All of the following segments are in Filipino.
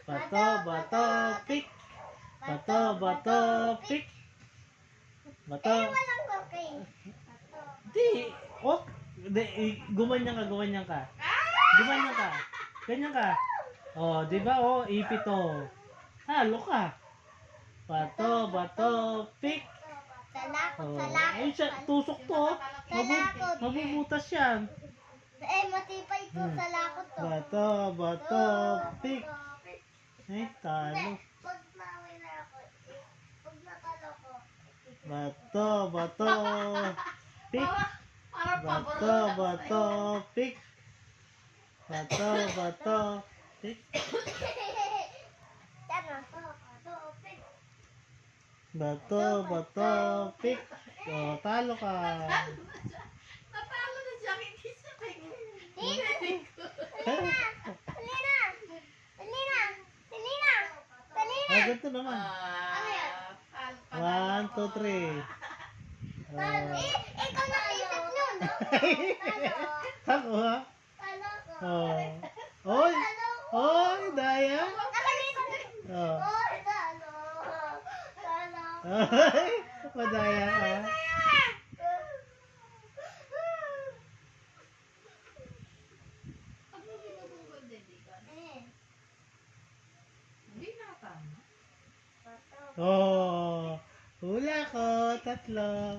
Bato, bato, pick. Bato, bato, pick. Bato. Walang cooking. Di. Oh. Di. Gumanyan ka, gumanyan ka. Gumanyan ka. Ganyan ka. Oh, di ba? Oh, ipit oh. Halo ka. Bato, bato, pick. Salakot, Oh. salakot. Ay, siya, tusok to. Oh. Salakot. Mabubutas yan. Matipay to, salakot to. Bato, bato, pick. Ay, talo. Pag mawin na ako, pag natalo ko, Bato, bato, pick. Bato, bato, pick. Bato, bato, pick. Bato, bato, pick. Oh, talo ka. Natalo na siya, hindi siya Ah, ganito naman. 1, 2, 3. Ikaw na isip nun. Ako ha? Talo ko. Oh. Oy! Oy, daya! Oh. Oy, talo. Talo. Ay, madaya ka. Pag mo binubungkod din, di ka. Hindi nakatama. Oh. Hula ko, tatlo.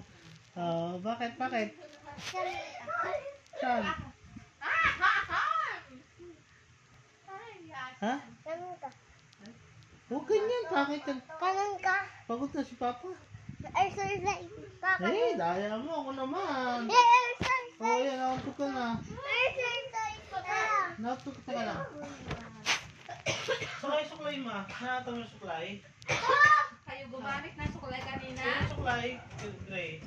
Oh, bakit? Saan? Ha? Kanan ka. Huwag ganyan, bakit? Kanan ka. Pagod na si Papa. Exercise. Eh, daya mo ako naman. Exercise. Oh, yan, nakauntog ka na. Exercise ka. Nakauntog ka na. Suklay, ma. Nakataw mo suklay. Kayo gumamit ng sukulay kanina? Suklay, gray.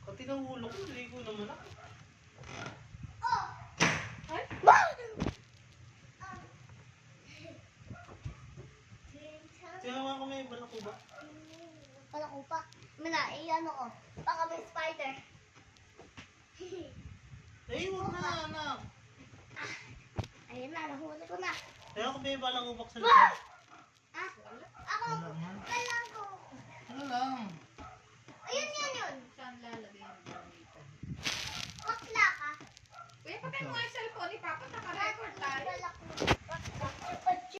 Pati ng ulo ko, ligo naman ako. Tinawa ko may balak ko ba? Wala ko pa. Mina, ano ko. Baka may spider. Eh, huwag na, anak. Ayun na, nahuli ko na. Kaya ako may balang ubak sa likod.